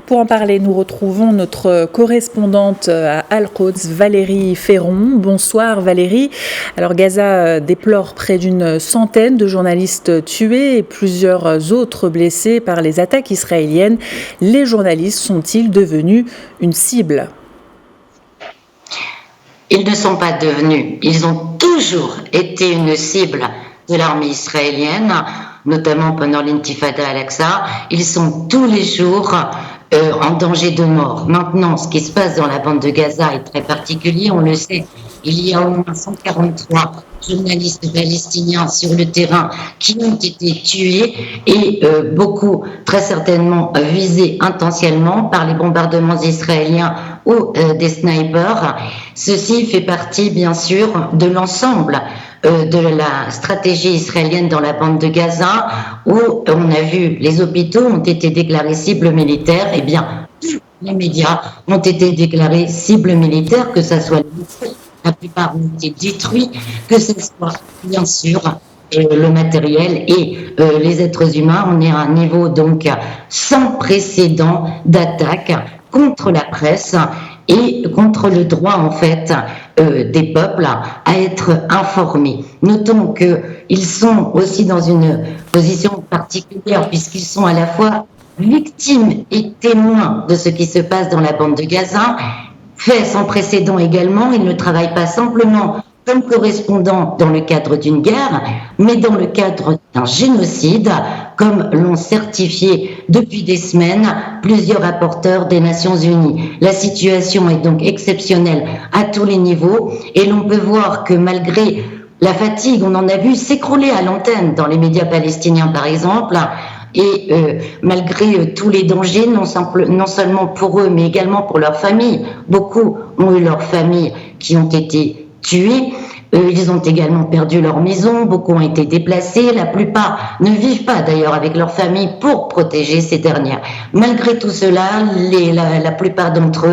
Pour en parler, nous retrouvons notre correspondante à Al-Quds, Valérie Ferron. Bonsoir Valérie. Alors Gaza déplore près d'une centaine de journalistes tués et plusieurs autres blessés par les attaques israéliennes. Les journalistes sont-ils devenus une cible ? Ils ne sont pas devenus. Ils ont toujours été une cible de l'armée israélienne, notamment pendant l'intifada al-Aqsa. Ils sont tous les jours en danger de mort. Maintenant, ce qui se passe dans la bande de Gaza est très particulier, on le sait. Il y a au moins 143 journalistes palestiniens sur le terrain qui ont été tués et beaucoup, très certainement, visés intentionnellement par les bombardements israéliens ou des snipers. Ceci fait partie, bien sûr, de l'ensemble de la stratégie israélienne dans la bande de Gaza, où on a vu les hôpitaux ont été déclarés cibles militaires. Eh bien, tous les médias ont été déclarés cibles militaires, que ce soit la plupart ont été détruits, que ce soit bien sûr le matériel et les êtres humains. On est à un niveau donc sans précédent d'attaque contre la presse et contre le droit en fait des peuples à être informés. Notons qu'ils sont aussi dans une position particulière puisqu'ils sont à la fois victimes et témoins de ce qui se passe dans la bande de Gaza. Fait sans précédent également, ils ne travaillent pas simplement comme correspondants dans le cadre d'une guerre, mais dans le cadre d'un génocide, comme l'ont certifié depuis des semaines plusieurs rapporteurs des Nations Unies. La situation est donc exceptionnelle à tous les niveaux et l'on peut voir que malgré la fatigue, on en a vu s'écrouler à l'antenne dans les médias palestiniens par exemple, et malgré tous les dangers, non seulement pour eux, mais également pour leurs familles, beaucoup ont eu leurs familles qui ont été tués. Ils ont également perdu leur maison, beaucoup ont été déplacés, la plupart ne vivent pas d'ailleurs avec leur famille pour protéger ces dernières. Malgré tout cela, la plupart d'entre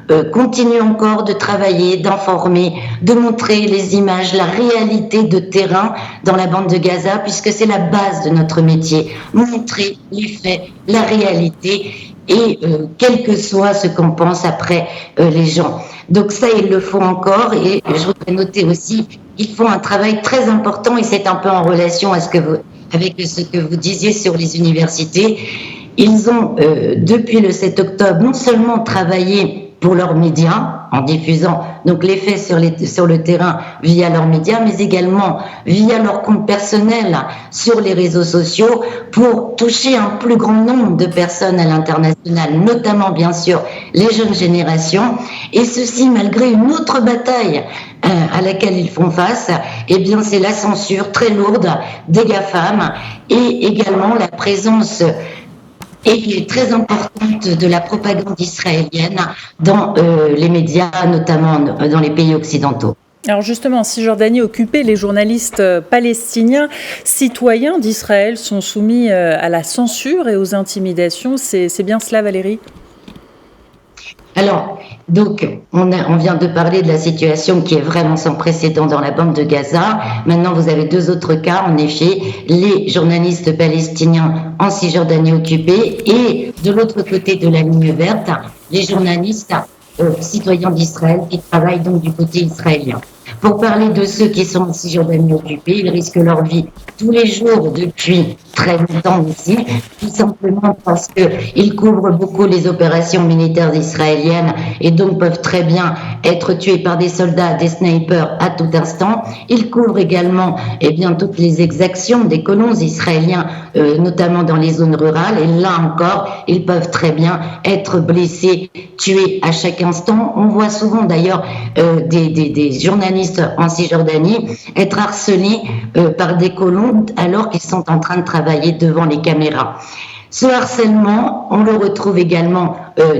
eux continuent encore de travailler, d'informer, de montrer les images, la réalité de terrain dans la bande de Gaza, puisque c'est la base de notre métier, montrer les faits, la réalité, et quel que soit ce qu'en pensent après les gens. Donc ça, il le faut encore, et je voudrais noter aussi, ils font un travail très important, et c'est un peu en relation avec ce que vous disiez sur les universités. Ils ont, depuis le 7 octobre, non seulement travaillé pour leurs médias, en diffusant donc les faits sur le terrain via leurs médias, mais également via leur compte personnel sur les réseaux sociaux pour toucher un plus grand nombre de personnes à l'international, notamment bien sûr les jeunes générations, et ceci malgré une autre bataille à laquelle ils font face, eh bien c'est la censure très lourde des GAFAM et également la présence et qui est très importante de la propagande israélienne dans les médias, notamment dans les pays occidentaux. Alors justement, en Cisjordanie occupée, les journalistes palestiniens citoyens d'Israël sont soumis à la censure et aux intimidations. C'est bien cela, Valérie ? Alors, donc, on vient de parler de la situation qui est vraiment sans précédent dans la bande de Gaza. Maintenant, vous avez deux autres cas, en effet, les journalistes palestiniens en Cisjordanie occupée et de l'autre côté de la ligne verte, les journalistes citoyens d'Israël qui travaillent donc du côté israélien. Pour parler de ceux qui sont en Cisjordanie occupée, ils risquent leur vie tous les jours depuis très longtemps ici, tout simplement parce qu'ils couvrent beaucoup les opérations militaires israéliennes et donc peuvent très bien être tués par des soldats, des snipers à tout instant. Ils couvrent également toutes les exactions des colons israéliens, notamment dans les zones rurales, et là encore, ils peuvent très bien être blessés, tués à chaque instant. On voit souvent d'ailleurs des journalistes en Cisjordanie être harcelés par des colons alors qu'ils sont en train de travailler devant les caméras. Ce harcèlement, on le retrouve également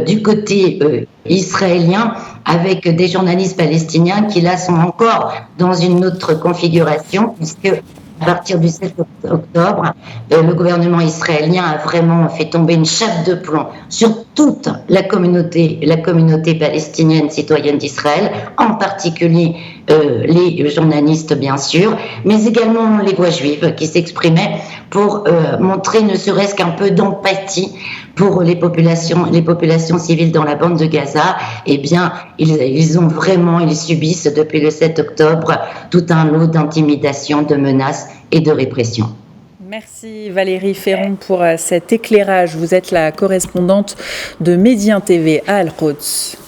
du côté israélien avec des journalistes palestiniens qui là sont encore dans une autre configuration puisque à partir du 7 octobre, le gouvernement israélien a vraiment fait tomber une chape de plomb sur toute la communauté palestinienne citoyenne d'Israël, en particulier les journalistes bien sûr, mais également les voix juives qui s'exprimaient pour montrer ne serait-ce qu'un peu d'empathie pour les populations civiles dans la bande de Gaza, eh bien, ils subissent depuis le 7 octobre tout un lot d'intimidations, de menaces et de répression. Merci Valérie Ferron pour cet éclairage. Vous êtes la correspondante de Médien TV à Al-Quds.